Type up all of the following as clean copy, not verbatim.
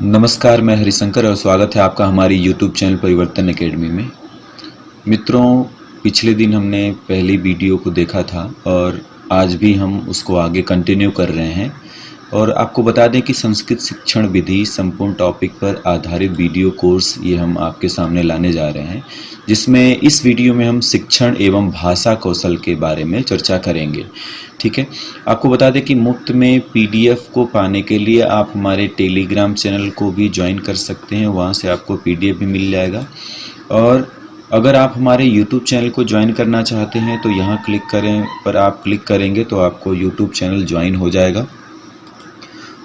नमस्कार, मैं हरिशंकर और स्वागत है आपका हमारी YouTube चैनल परिवर्तन एकेडमी में। मित्रों, पिछले दिन हमने पहली वीडियो को देखा था और आज भी हम उसको आगे कंटिन्यू कर रहे हैं और आपको बता दें कि संस्कृत शिक्षण विधि संपूर्ण टॉपिक पर आधारित वीडियो कोर्स ये हम आपके सामने लाने जा रहे हैं, जिसमें इस वीडियो में हम शिक्षण एवं भाषा कौशल के बारे में चर्चा करेंगे। ठीक है, आपको बता दें कि मुफ्त में पीडीएफ को पाने के लिए आप हमारे टेलीग्राम चैनल को भी ज्वाइन कर सकते हैं, वहाँ से आपको पीडीएफ भी मिल जाएगा। और अगर आप हमारे यूट्यूब चैनल को ज्वाइन करना चाहते हैं तो यहाँ क्लिक करें पर आप क्लिक करेंगे तो आपको यूट्यूब चैनल ज्वाइन हो जाएगा।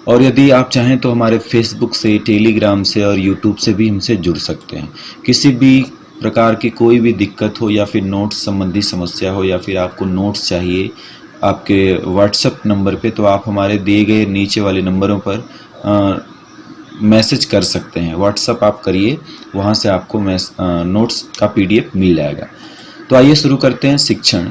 और यदि आप चाहें तो हमारे फेसबुक से, टेलीग्राम से और यूट्यूब से भी हमसे जुड़ सकते हैं। किसी भी प्रकार की कोई भी दिक्कत हो या फिर नोट्स संबंधी समस्या हो या फिर आपको नोट्स चाहिए आपके व्हाट्सएप नंबर पे, तो आप हमारे दिए गए नीचे वाले नंबरों पर मैसेज कर सकते हैं। व्हाट्सएप आप करिए, वहाँ से आपको नोट्स का पीडीएफ मिल जाएगा। तो आइए शुरू करते हैं। शिक्षण,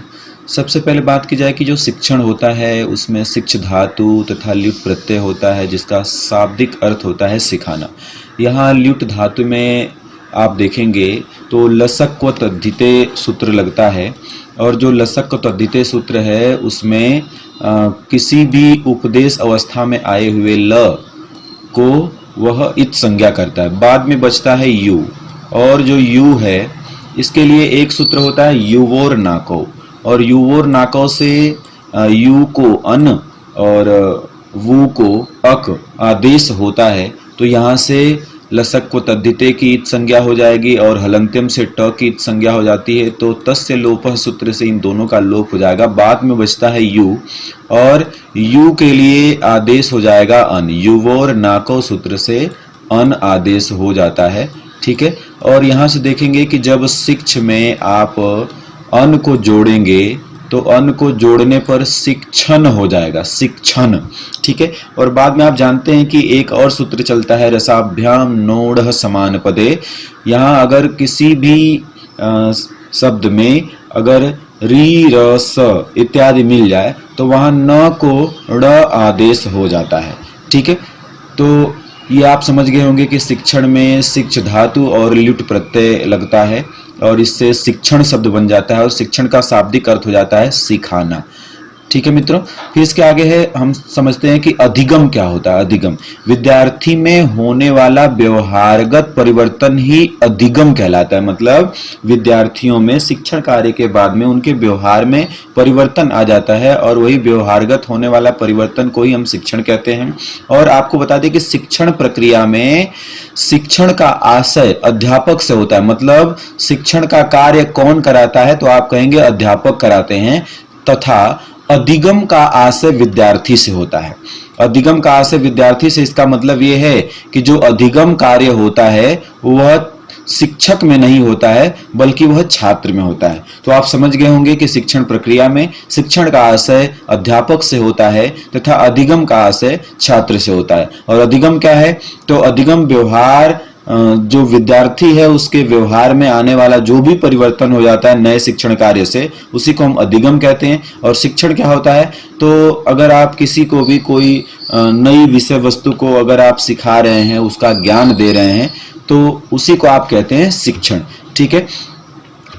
सबसे पहले बात की जाए कि जो शिक्षण होता है उसमें शिक्ष धातु तथा ल्युट प्रत्यय होता है, जिसका शाब्दिक अर्थ होता है सिखाना। यहाँ ल्युट धातु में आप देखेंगे तो लसक व तद्धिते सूत्र लगता है और जो लसक व तद्धिते सूत्र है उसमें किसी भी उपदेश अवस्था में आए हुए ल को वह इत संज्ञा करता है। बाद में बचता है यू, और जो यू है इसके लिए एक सूत्र होता है युवोर नाको, और युवोर नाको से यू को अन और वू को अक आदेश होता है। तो यहाँ से लसक को तद्धिते की इत संज्ञा हो जाएगी और हलंत्यम से ट की इत संज्ञा हो जाती है। तो तस्य लोपः सूत्र से इन दोनों का लोप हो जाएगा। बाद में बचता है यू, और यू के लिए आदेश हो जाएगा अन। युवोर नाको सूत्र से अन आदेश हो जाता है। ठीक है, और यहाँ से देखेंगे कि जब शिक्ष में आप अन को जोड़ेंगे तो अन को जोड़ने पर शिक्षण हो जाएगा, शिक्षण। ठीक है, और बाद में आप जानते हैं कि एक और सूत्र चलता है रसाभ्याम नोढ़ समान पदे। यहाँ अगर किसी भी शब्द में अगर री र स इत्यादि मिल जाए तो वहाँ न को ड़ आदेश हो जाता है। ठीक है, तो ये आप समझ गए होंगे कि शिक्षण में शिक्ष धातु और ल्युट प्रत्यय लगता है और इससे शिक्षण शब्द बन जाता है और शिक्षण का शाब्दिक अर्थ हो जाता है सिखाना। ठीक है मित्रों, फिर इसके आगे है हम समझते हैं कि अधिगम क्या होता है। अधिगम विद्यार्थी में होने वाला व्यवहारगत परिवर्तन ही अधिगम कहलाता है। मतलब विद्यार्थियों में शिक्षण कार्य के बाद में उनके व्यवहार में परिवर्तन आ जाता है और वही व्यवहारगत होने वाला परिवर्तन को ही हम शिक्षण कहते हैं। और आपको बता दें कि शिक्षण प्रक्रिया में शिक्षण का आशय अध्यापक से होता है। मतलब शिक्षण का कार्य कौन कराता है, तो आप कहेंगे अध्यापक कराते हैं, तथा अधिगम का आशय विद्यार्थी से होता है। अधिगम का आशय विद्यार्थी से, इसका मतलब यह है कि जो अधिगम कार्य होता है वह शिक्षक में नहीं होता है बल्कि वह छात्र में होता है। तो आप समझ गए होंगे कि शिक्षण प्रक्रिया में शिक्षण का आशय अध्यापक से होता है तथा अधिगम का आशय छात्र से होता है। और अधिगम क्या है, तो अधिगम व्यवहार, जो विद्यार्थी है उसके व्यवहार में आने वाला जो भी परिवर्तन हो जाता है नए शिक्षण कार्य से, उसी को हम अधिगम कहते हैं। और शिक्षण क्या होता है, तो अगर आप किसी को भी कोई नई विषय वस्तु को अगर आप सिखा रहे हैं, उसका ज्ञान दे रहे हैं, तो उसी को आप कहते हैं शिक्षण। ठीक है,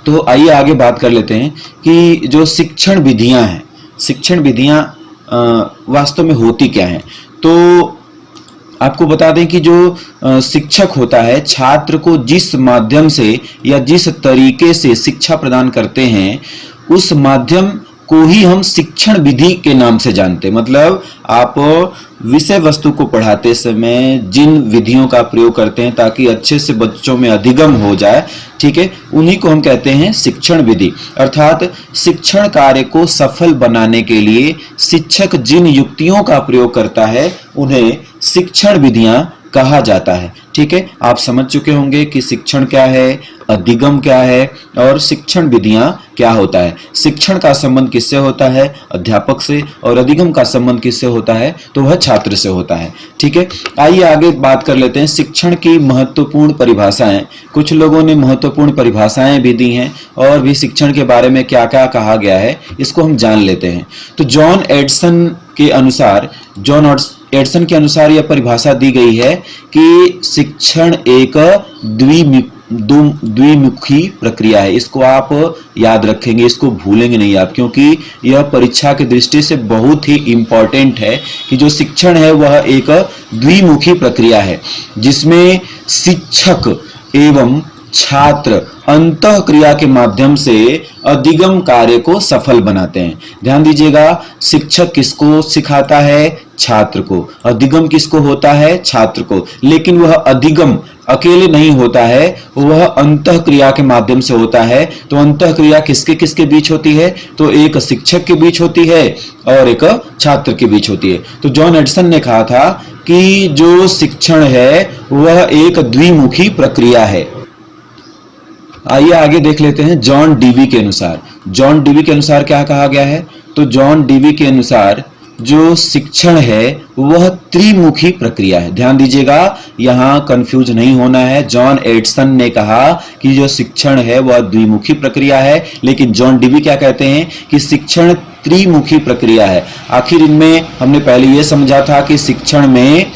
तो आइए आगे बात कर लेते हैं कि जो शिक्षण विधियां हैं, शिक्षण विधियां वास्तव में होती क्या हैं। तो आपको बता दें कि जो शिक्षक होता है छात्र को जिस माध्यम से या जिस तरीके से शिक्षा प्रदान करते हैं उस माध्यम को ही हम शिक्षण विधि के नाम से जानते हैं। मतलब आप विषय वस्तु को पढ़ाते समय जिन विधियों का प्रयोग करते हैं ताकि अच्छे से बच्चों में अधिगम हो जाए, ठीक है, उन्हीं को हम कहते हैं शिक्षण विधि। अर्थात शिक्षण कार्य को सफल बनाने के लिए शिक्षक जिन युक्तियों का प्रयोग करता है उन्हें शिक्षण विधियां कहा जाता है। ठीक है, आप समझ चुके होंगे कि शिक्षण क्या है, अधिगम क्या है और शिक्षण विधियां क्या होता है। शिक्षण का संबंध किससे होता है, अध्यापक से, और अधिगम का संबंध किससे होता है, तो वह छात्र से होता है। ठीक है, आइए आगे बात कर लेते हैं शिक्षण की महत्वपूर्ण परिभाषाएं। कुछ लोगों ने महत्वपूर्ण परिभाषाएं भी दी हैं और भी शिक्षण के बारे में क्या क्या कहा गया है इसको हम जान लेते हैं। तो जॉन एडसन के अनुसार, जॉन एडसन के अनुसार यह परिभाषा दी गई है कि शिक्षण एक द्विमुखी प्रक्रिया है। इसको आप याद रखेंगे, इसको भूलेंगे नहीं आप, क्योंकि यह परीक्षा की दृष्टि से बहुत ही इंपॉर्टेंट है कि जो शिक्षण है वह एक द्विमुखी प्रक्रिया है, जिसमें शिक्षक एवं छात्र अंतः क्रिया के माध्यम से अधिगम कार्य को सफल बनाते हैं। ध्यान दीजिएगा, शिक्षक किसको सिखाता है? छात्र को। अधिगम किसको होता है? छात्र को। लेकिन वह अधिगम अकेले नहीं होता है, वह अंतः क्रिया के माध्यम से होता है। तो अंतः क्रिया किसके किसके बीच होती है? तो एक शिक्षक के बीच होती है और एक छात्र के बीच होती है। तो जॉन एडिसन ने कहा था कि जो शिक्षण है वह एक द्विमुखी प्रक्रिया है। आइए आगे देख लेते हैं जॉन डीवी के अनुसार। जॉन डीवी के अनुसार क्या कहा गया है? तो जॉन डीवी के अनुसार जो शिक्षण है वह त्रिमुखी प्रक्रिया है। ध्यान दीजिएगा, यहां कंफ्यूज नहीं होना है। जॉन एडिसन ने कहा कि जो शिक्षण है वह द्विमुखी प्रक्रिया है, लेकिन जॉन डीवी क्या कहते हैं कि शिक्षण त्रिमुखी प्रक्रिया है। आखिर इनमें हमने पहले यह समझा था कि शिक्षण में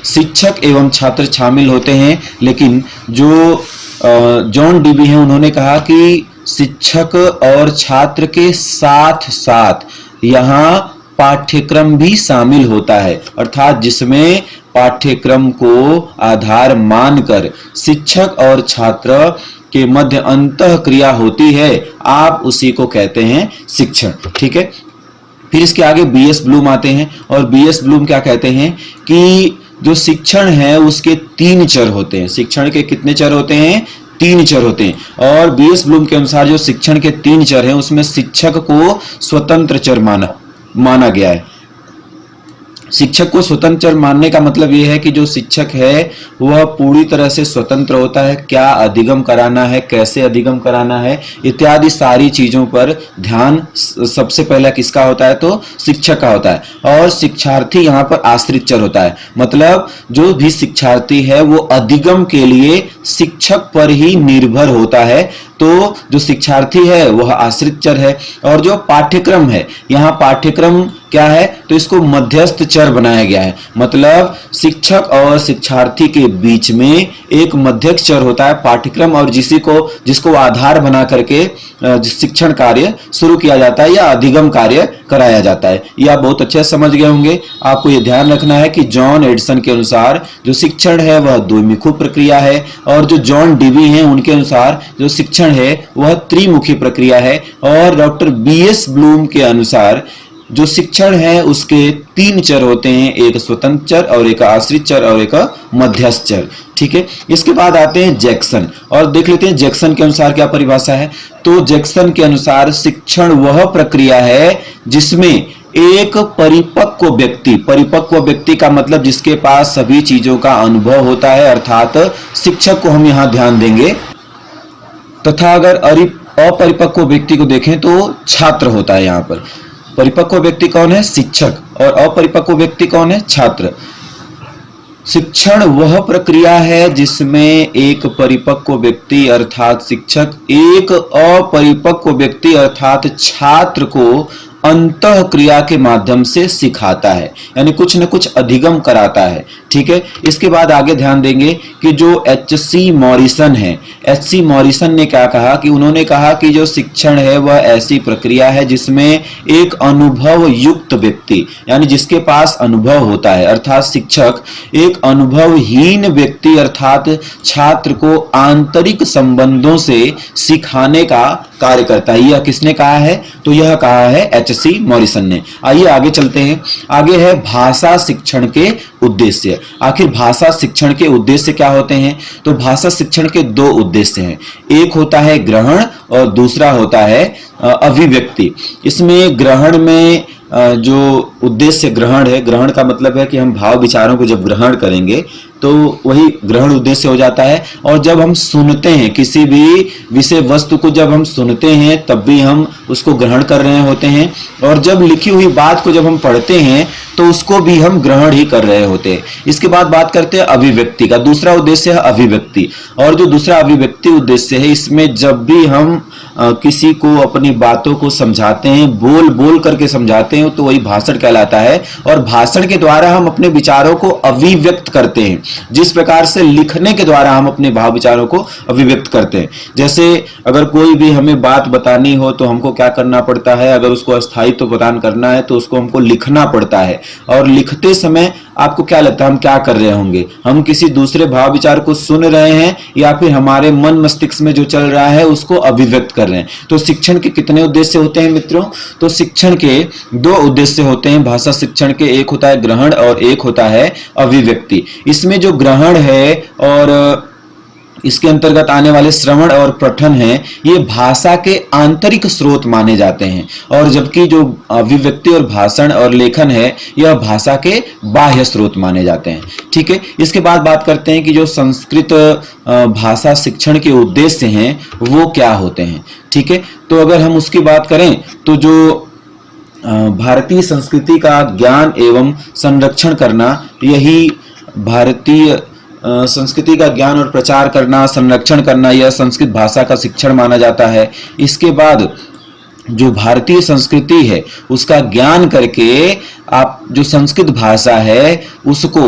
शिक्षक एवं छात्र शामिल होते हैं, लेकिन जो जॉन डीवी हैं उन्होंने कहा कि शिक्षक और छात्र के साथ साथ यहाँ पाठ्यक्रम भी शामिल होता है, अर्थात जिसमें पाठ्यक्रम को आधार मानकर शिक्षक और छात्र के मध्य अंतः क्रिया होती है, आप उसी को कहते हैं शिक्षण। ठीक है, फिर इसके आगे बीएस ब्लूम आते हैं और बीएस ब्लूम क्या कहते हैं कि जो शिक्षण है उसके 3 चर होते हैं। शिक्षण के कितने चर होते हैं? 3 चर होते हैं। और बीएस ब्लूम के अनुसार जो शिक्षण के 3 चर हैं उसमें शिक्षक को स्वतंत्र चर माना गया है। शिक्षक को स्वतंत्र चर मानने का मतलब यह है कि जो शिक्षक है वह पूरी तरह से स्वतंत्र होता है। क्या अधिगम कराना है, कैसे अधिगम कराना है, इत्यादि सारी चीजों पर ध्यान सबसे पहला किसका होता है? तो शिक्षक का होता है। और शिक्षार्थी यहाँ पर आश्रित चर होता है, मतलब जो भी शिक्षार्थी है वो अधिगम के लिए शिक्षक पर ही निर्भर होता है। तो जो शिक्षार्थी है वह आश्रित चर है। और जो पाठ्यक्रम है, यहाँ पाठ्यक्रम क्या है? तो इसको मध्यस्थ चर बनाया गया है, मतलब शिक्षक और शिक्षार्थी के बीच में एक मध्यस्थ चर होता है पाठ्यक्रम, और जिसको आधार बना करके शिक्षण कार्य शुरू किया जाता है या अधिगम कार्य कराया जाता है। यह आप बहुत अच्छे से समझ गए होंगे। आपको यह ध्यान रखना है कि जॉन एडिसन के अनुसार जो शिक्षण है वह द्विमुखी प्रक्रिया है, और जो जॉन डीवी हैं उनके अनुसार जो शिक्षण है वह त्रिमुखी प्रक्रिया है। और डॉक्टर बीएस ब्लूम के अनुसार जो शिक्षण है उसके 3 चर होते हैं, एक स्वतंत्र चर और एक आश्रित चर और एक मध्यस्थ चर। ठीक है, इसके बाद आते हैं जैक्सन और देख लेते हैं जैक्सन के अनुसार क्या परिभाषा है। तो जैक्सन के अनुसार शिक्षण वह प्रक्रिया है जिसमें एक परिपक्व व्यक्ति का मतलब जिसके पास सभी चीजों का अनुभव होता है, अर्थात शिक्षक को हम यहां ध्यान देंगे, तथा अगर अपरिपक्व व्यक्ति को देखें तो छात्र होता है। यहाँ पर परिपक्व व्यक्ति कौन है? शिक्षक, और अपरिपक्व व्यक्ति कौन है? छात्र। शिक्षण वह प्रक्रिया है जिसमें एक परिपक्व व्यक्ति अर्थात शिक्षक एक अपरिपक्व व्यक्ति अर्थात छात्र को अंतः क्रिया के माध्यम से सिखाता है, यानी कुछ न कुछ अधिगम कराता है। ठीक है, इसके बाद आगे ध्यान देंगे कि जो एच.सी. मॉरिसन है, एच.सी. मॉरिसन ने क्या कहा कि उन्होंने कहा कि जो शिक्षण है वह ऐसी प्रक्रिया है जिसमें एक अनुभव युक्त व्यक्ति, यानी जिसके पास अनुभव होता है, अर्थात शिक्षक एक अनुभवहीन व्यक्ति अर्थात छात्र को आंतरिक संबंधों से सिखाने का कार्य करता है। यह किसने कहा है? तो यह कहा है एच.सी. मॉरिसन ने। आइए आगे चलते हैं। आगे है भाषा शिक्षण के उद्देश्य। आखिर भाषा शिक्षण के उद्देश्य क्या होते हैं? तो भाषा शिक्षण के 2 उद्देश्य हैं, एक होता है ग्रहण और दूसरा होता है अभिव्यक्ति। इसमें ग्रहण में जो उद्देश्य ग्रहण है, ग्रहण का मतलब है कि हम भाव विचारों को जब ग्रहण करेंगे तो तो वही ग्रहण उद्देश्य हो जाता है। और जब हम सुनते हैं किसी भी विषय वस्तु को, जब हम सुनते हैं तब भी हम उसको ग्रहण कर रहे होते हैं, और जब लिखी हुई बात को जब हम पढ़ते हैं तो उसको भी हम ग्रहण ही कर रहे होते हैं। इसके बाद बात करते हैं अभिव्यक्ति का। दूसरा उद्देश्य है अभिव्यक्ति, और जो दूसरा अभिव्यक्ति उद्देश्य है, इसमें जब भी हम किसी को अपनी बातों को समझाते हैं, बोल बोल करके समझाते हैं, तो वही भाषण कहलाता है। और भाषण के द्वारा हम अपने विचारों को अभिव्यक्त करते हैं, जिस प्रकार से लिखने के द्वारा हम अपने भाव विचारों को अभिव्यक्त करते हैं। जैसे अगर कोई भी हमें बात बतानी हो तो हमको क्या करना पड़ता है, अगर उसको स्थायित्व प्रदान करना है तो उसको हमको लिखना पड़ता है। और लिखते समय आपको क्या लगता है हम क्या कर रहे होंगे? हम किसी दूसरे भाव विचार को सुन रहे हैं या फिर हमारे मन मस्तिष्क में जो चल रहा है उसको अभिव्यक्त कर रहे हैं। तो शिक्षण के कितने उद्देश्य होते हैं मित्रों? तो शिक्षण के दो उद्देश्य होते हैं भाषा शिक्षण के। एक होता है ग्रहण और एक होता है अभिव्यक्ति। इसमें जो ग्रहण है और इसके अंतर्गत आने वाले श्रवण और पठन है, ये भाषा के आंतरिक स्रोत माने जाते हैं, और जबकि जो अभिव्यक्ति और भाषण और लेखन है यह भाषा के बाह्य स्रोत माने जाते हैं। ठीक है, इसके बाद बात करते हैं कि जो संस्कृत भाषा शिक्षण के उद्देश्य हैं वो क्या होते हैं। ठीक है, तो अगर हम उसकी बात करें तो जो भारतीय संस्कृति का ज्ञान एवं संरक्षण करना, यही भारतीय संस्कृति का ज्ञान और प्रचार करना, संरक्षण करना, यह संस्कृत भाषा का शिक्षण माना जाता है। इसके बाद जो भारतीय संस्कृति है उसका ज्ञान करके आप जो संस्कृत भाषा है उसको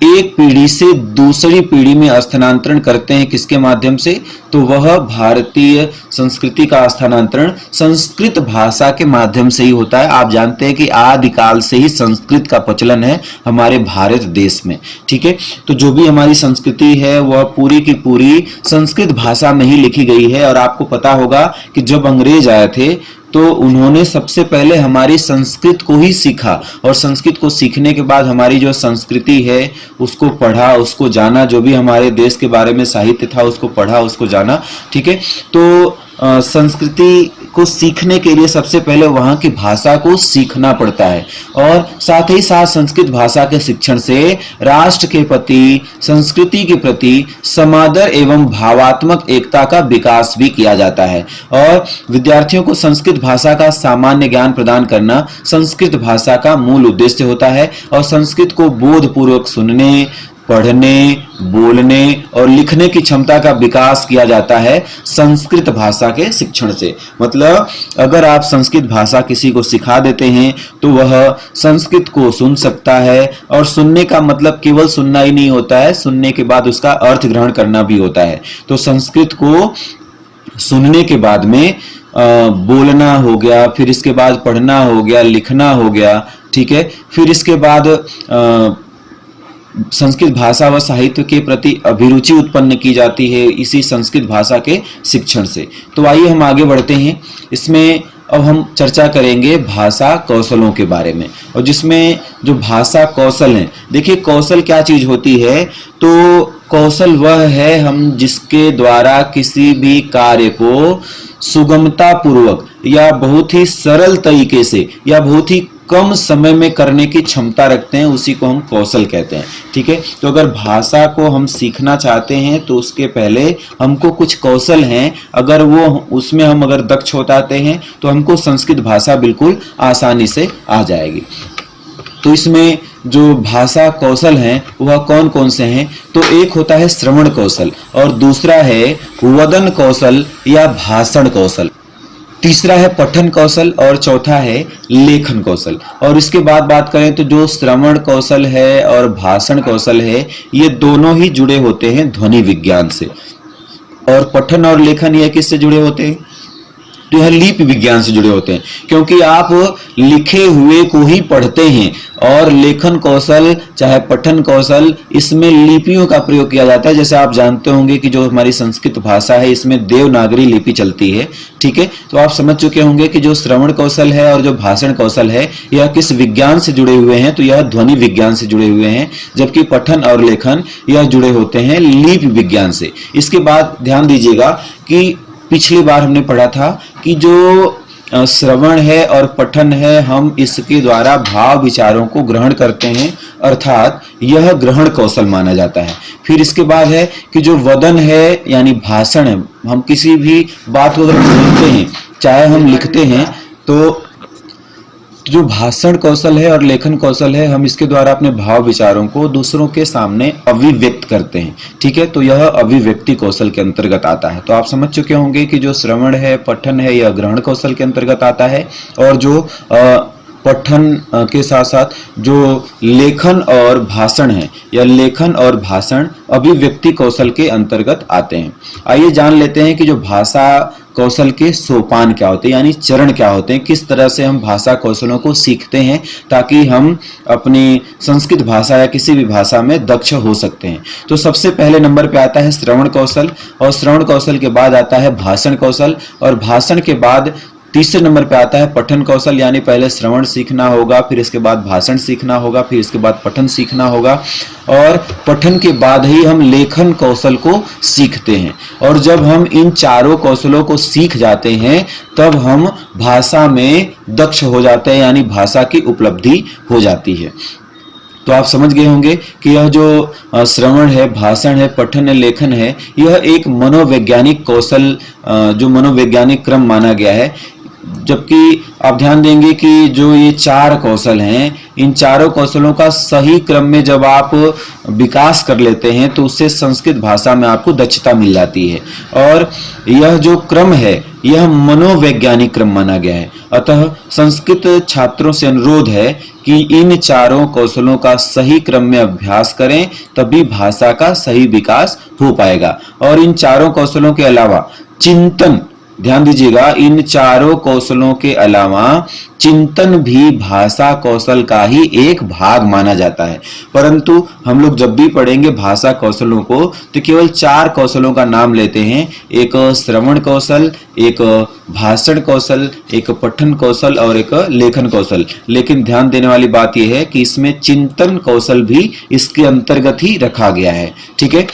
एक पीढ़ी से दूसरी पीढ़ी में स्थानांतरण करते हैं। किसके माध्यम से? तो वह भारतीय संस्कृति का स्थानांतरण संस्कृत भाषा के माध्यम से ही होता है। आप जानते हैं कि आदिकाल से ही संस्कृत का प्रचलन है हमारे भारत देश में। ठीक है, तो जो भी हमारी संस्कृति है वह पूरी की पूरी संस्कृत भाषा में ही लिखी गई है। और आपको पता होगा कि जब अंग्रेज आए थे तो उन्होंने सबसे पहले हमारी संस्कृत को ही सीखा, और संस्कृत को सीखने के बाद हमारी जो संस्कृति है उसको पढ़ा, उसको जाना, जो भी हमारे देश के बारे में साहित्य था उसको पढ़ा, उसको जाना। ठीक है, तो संस्कृति को सीखने के लिए सबसे पहले वहां की भाषा को सीखना पड़ता है, और साथ ही साथ संस्कृत भाषा के शिक्षण से राष्ट्र के प्रति, संस्कृति के प्रति समादर एवं भावात्मक एकता का विकास भी किया जाता है। और विद्यार्थियों को संस्कृत भाषा का सामान्य ज्ञान प्रदान करना संस्कृत भाषा का मूल उद्देश्य होता है। और संस्कृत को बोधपूर्वक सुनने, पढ़ने, बोलने और लिखने की क्षमता का विकास किया जाता है संस्कृत भाषा के शिक्षण से। मतलब अगर आप संस्कृत भाषा किसी को सिखा देते हैं तो वह संस्कृत को सुन सकता है, और सुनने का मतलब केवल सुनना ही नहीं होता है, सुनने के बाद उसका अर्थ ग्रहण करना भी होता है। तो संस्कृत को सुनने के बाद में बोलना हो गया, फिर इसके बाद पढ़ना हो गया, लिखना हो गया। ठीक है, फिर इसके बाद संस्कृत भाषा व साहित्य के प्रति अभिरुचि उत्पन्न की जाती है इसी संस्कृत भाषा के शिक्षण से। तो आइए हम आगे बढ़ते हैं। इसमें अब हम चर्चा करेंगे भाषा कौशलों के बारे में, और जिसमें जो भाषा कौशल हैं, देखिए कौशल क्या चीज होती है? तो कौशल वह है हम जिसके द्वारा किसी भी कार्य को सुगमता पूर्वक या बहुत ही सरल तरीके से या बहुत ही कम समय में करने की क्षमता रखते हैं, उसी को हम कौशल कहते हैं। ठीक है, तो अगर भाषा को हम सीखना चाहते हैं तो उसके पहले हमको कुछ कौशल हैं, अगर वो उसमें हम अगर दक्ष हो जाते हैं तो हमको संस्कृत भाषा बिल्कुल आसानी से आ जाएगी। तो इसमें जो भाषा कौशल हैं वह कौन कौन से हैं? तो एक होता है श्रवण कौशल, और दूसरा है वदन कौशल या भाषण कौशल, तीसरा है पठन कौशल, और चौथा है लेखन कौशल। और इसके बाद बात करें तो जो श्रवण कौशल है और भाषण कौशल है ये दोनों ही जुड़े होते हैं ध्वनि विज्ञान से, और पठन और लेखन ये किससे जुड़े होते हैं? तो यह लिपि विज्ञान से जुड़े होते हैं, क्योंकि आप लिखे हुए को ही पढ़ते हैं। और लेखन कौशल चाहे पठन कौशल, इसमें लिपियों का प्रयोग किया जाता है। जैसे आप जानते होंगे कि जो हमारी संस्कृत भाषा है इसमें देवनागरी लिपि चलती है। ठीक है, तो आप समझ चुके होंगे कि जो श्रवण कौशल है और जो भाषण कौशल है यह किस विज्ञान से जुड़े हुए हैं? तो यह ध्वनि विज्ञान से जुड़े हुए हैं, जबकि पठन और लेखन यह जुड़े होते हैं लिपि विज्ञान से। इसके बाद ध्यान दीजिएगा कि पिछली बार हमने पढ़ा था कि जो श्रवण है और पठन है, हम इसके द्वारा भाव विचारों को ग्रहण करते हैं, अर्थात यह ग्रहण कौशल माना जाता है। फिर इसके बाद है कि जो वदन है यानी भाषण है, हम किसी भी बात को अगर बोलते हैं चाहे हम लिखते हैं तो जो भाषण कौशल है और लेखन कौशल है, हम इसके द्वारा अपने भाव विचारों को दूसरों के सामने अभिव्यक्त करते हैं। ठीक है, तो यह अभिव्यक्ति कौशल के अंतर्गत आता है। तो आप समझ चुके होंगे कि जो श्रवण है, पठन है, यह ग्रहण कौशल के अंतर्गत आता है, और जो पठन के साथ साथ जो लेखन और भाषण है या लेखन और भाषण अभिव्यक्ति कौशल के अंतर्गत आते हैं। आइए जान लेते हैं कि जो भाषा कौशल के सोपान क्या होते हैं, यानी चरण क्या होते हैं, किस तरह से हम भाषा कौशलों को सीखते हैं ताकि हम अपनी संस्कृत भाषा या किसी भी भाषा में दक्ष हो सकते हैं। तो सबसे पहले नंबर पे आता है श्रवण कौशल, और श्रवण कौशल के बाद आता है भाषण कौशल, और भाषण के बाद तीसरे नंबर पे आता है पठन कौशल, यानी पहले श्रवण सीखना होगा, फिर इसके बाद भाषण सीखना होगा, फिर इसके बाद पठन सीखना होगा, और पठन के बाद ही हम लेखन कौशल को सीखते हैं। और जब हम इन चारों कौशलों को सीख जाते हैं तब हम भाषा में दक्ष हो जाते हैं, यानी भाषा की उपलब्धि हो जाती है। तो आप समझ गए होंगे कि यह जो श्रवण है, भाषण है, पठन है, लेखन है, यह एक मनोवैज्ञानिक कौशल, जो मनोवैज्ञानिक क्रम माना गया है। जबकि आप ध्यान देंगे कि जो ये चार कौशल हैं, इन चारों कौशलों का सही क्रम में जब आप विकास कर लेते हैं तो उससे संस्कृत भाषा में आपको दक्षता मिल जाती है। और यह जो क्रम है यह मनोवैज्ञानिक क्रम माना गया है। अतः संस्कृत छात्रों से अनुरोध है कि इन चारों कौशलों का सही क्रम में अभ्यास करें, तभी भाषा का सही विकास हो पाएगा। और इन चारों कौशलों के अलावा चिंतन, ध्यान दीजिएगा, इन चारों कौशलों के अलावा चिंतन भी भाषा कौशल का ही एक भाग माना जाता है। परंतु हम लोग जब भी पढ़ेंगे भाषा कौशलों को तो केवल चार कौशलों का नाम लेते हैं, एक श्रवण कौशल, एक भाषण कौशल, एक पठन कौशल और एक लेखन कौशल। लेकिन ध्यान देने वाली बात यह है कि इसमें चिंतन कौशल भी इसके अंतर्गत ही रखा गया है। ठीक है,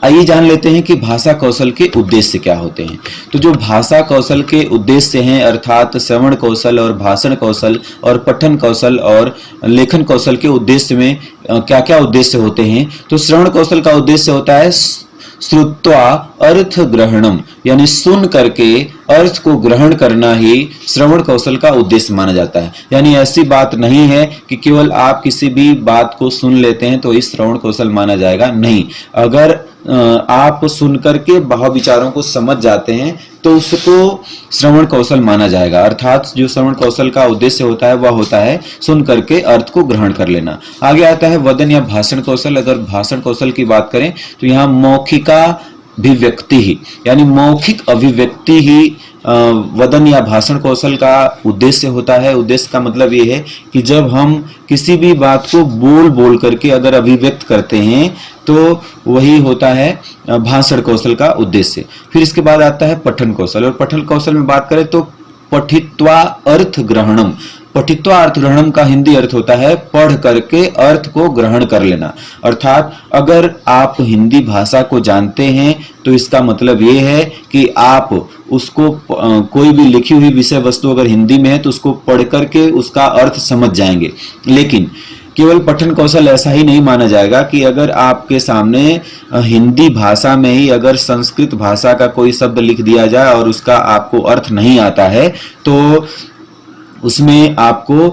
आइए जान लेते हैं कि भाषा कौशल के उद्देश्य क्या होते हैं। तो जो भाषा कौशल के उद्देश्य हैं, अर्थात श्रवण कौशल और भाषण कौशल और पठन कौशल और लेखन कौशल के उद्देश्य में क्या क्या उद्देश्य होते हैं। तो श्रवण कौशल का उद्देश्य होता है श्रुत्वा अर्थ ग्रहणम, यानी सुन करके अर्थ को ग्रहण करना ही श्रवण कौशल का उद्देश्य माना जाता है। यानी ऐसी बात नहीं है कि केवल आप किसी भी बात को सुन लेते हैं तो इस श्रवण कौशल माना जाएगा, नहीं। अगर आप सुन करके भाव विचारों को समझ जाते हैं तो उसको श्रवण कौशल माना जाएगा। अर्थात जो श्रवण कौशल का उद्देश्य होता है वह होता है सुन करके अर्थ को ग्रहण कर लेना। आगे आता है वदन या भाषण कौशल। अगर भाषण कौशल की बात करें तो यहाँ मौखिका अभिव्यक्ति ही, यानी मौखिक अभिव्यक्ति ही वदन या भाषण कौशल का उद्देश्य होता है। उद्देश्य का मतलब ये है कि जब हम किसी भी बात को बोल करके अगर अभिव्यक्त करते हैं तो वही होता है भाषण कौशल का उद्देश्य। फिर इसके बाद आता है पठन कौशल, और पठन कौशल में बात करें तो पठित्वा अर्थ ग्रहणम। पठित्वा अर्थ ग्रहणम का हिंदी अर्थ होता है पढ़ करके अर्थ को ग्रहण कर लेना। अर्थात अगर आप हिंदी भाषा को जानते हैं तो इसका मतलब ये है कि आप उसको कोई भी लिखी हुई विषय वस्तु अगर हिंदी में है तो उसको पढ़ करके उसका अर्थ समझ जाएंगे। लेकिन केवल पठन कौशल ऐसा ही नहीं माना जाएगा कि अगर आपके सामने हिंदी भाषा में ही अगर संस्कृत भाषा का कोई शब्द लिख दिया जाए और उसका आपको अर्थ नहीं आता है तो उसमें आपको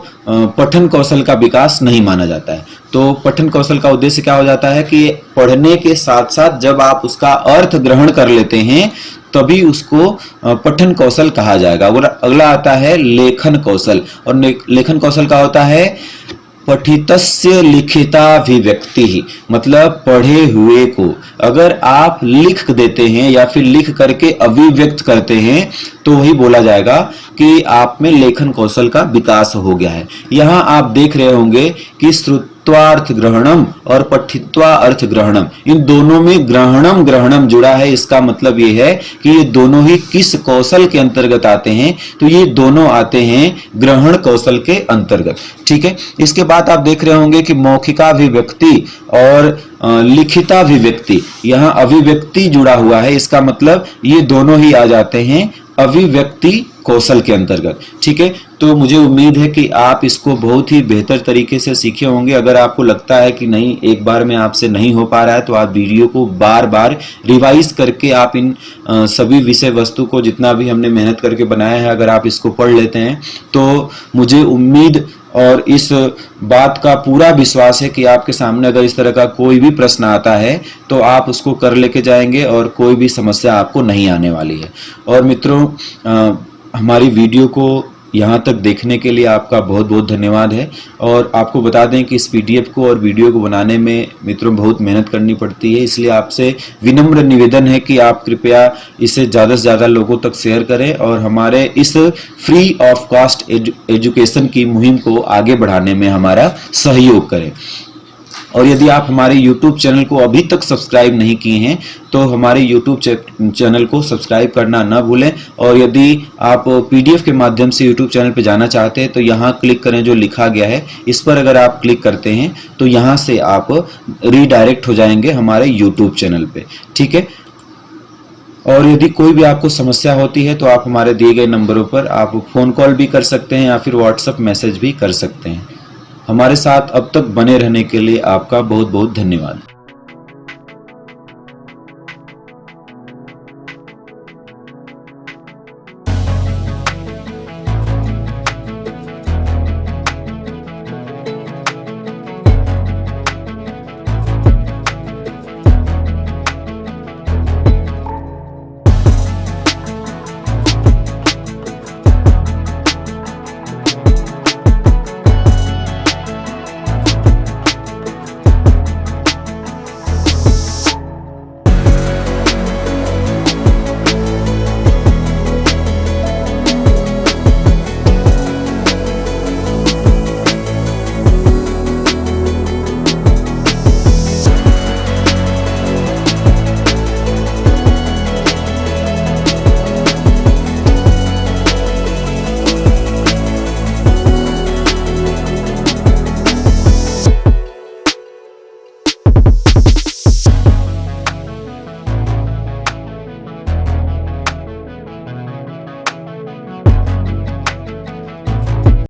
पठन कौशल का विकास नहीं माना जाता है। तो पठन कौशल का उद्देश्य क्या हो जाता है कि पढ़ने के साथ साथ जब आप उसका अर्थ ग्रहण कर लेते हैं तभी उसको पठन कौशल कहा जाएगा। और अगला आता है लेखन कौशल, और लेखन कौशल का होता है पठितस्य लिखिताभिव्यक्ति ही, मतलब पढ़े हुए को अगर आप लिख देते हैं या फिर लिख करके अभिव्यक्त करते हैं तो वही बोला जाएगा कि आप में लेखन कौशल का विकास हो गया है। यहाँ आप देख रहे होंगे कि श्रुत्वार्थ ग्रहणम और पठित्वा अर्थ ग्रहणम, इन दोनों में ग्रहणम जुड़ा है। इसका मतलब ये है कि ये दोनों ही किस कौशल के अंतर्गत आते हैं, तो ये दोनों आते हैं ग्रहण कौशल के अंतर्गत। ठीक है, इसके बाद आप देख रहे होंगे कि मौखिकाभिव्यक्ति और लिखिताभिव्यक्ति, यहाँ अभिव्यक्ति जुड़ा हुआ है। इसका मतलब ये दोनों ही आ जाते हैं अभिव्यक्ति कौशल के अंतर्गत। ठीक है, तो मुझे उम्मीद है कि आप इसको बहुत ही बेहतर तरीके से सीखे होंगे। अगर आपको लगता है कि नहीं, एक बार में आपसे नहीं हो पा रहा है, तो आप वीडियो को बार बार रिवाइज करके आप इन सभी विषय वस्तु को, जितना भी हमने मेहनत करके बनाया है, अगर आप इसको पढ़ लेते हैं तो मुझे उम्मीद और इस बात का पूरा विश्वास है कि आपके सामने अगर इस तरह का कोई भी प्रश्न आता है तो आप उसको कर लेके जाएंगे और कोई भी समस्या आपको नहीं आने वाली है। और मित्रों, हमारी वीडियो को यहाँ तक देखने के लिए आपका बहुत बहुत धन्यवाद है। और आपको बता दें कि इस पीडीएफ को और वीडियो को बनाने में मित्रों बहुत मेहनत करनी पड़ती है, इसलिए आपसे विनम्र निवेदन है कि आप कृपया इसे ज़्यादा से ज़्यादा लोगों तक शेयर करें और हमारे इस फ्री ऑफ कॉस्ट एजुकेशन की मुहिम को आगे बढ़ाने में हमारा सहयोग करें। और यदि आप हमारे YouTube चैनल को अभी तक सब्सक्राइब नहीं किए हैं तो हमारे YouTube चैनल को सब्सक्राइब करना ना भूलें। और यदि आप PDF के माध्यम से YouTube चैनल पर जाना चाहते हैं तो यहाँ क्लिक करें, जो लिखा गया है इस पर अगर आप क्लिक करते हैं तो यहाँ से आप रीडायरेक्ट हो जाएंगे हमारे YouTube चैनल पे। ठीक है, और यदि कोई भी आपको समस्या होती है तो आप हमारे दिए गए नंबरों पर आप फ़ोन कॉल भी कर सकते हैं या फिर व्हाट्सएप मैसेज भी कर सकते हैं। हमारे साथ अब तक बने रहने के लिए आपका बहुत बहुत धन्यवाद।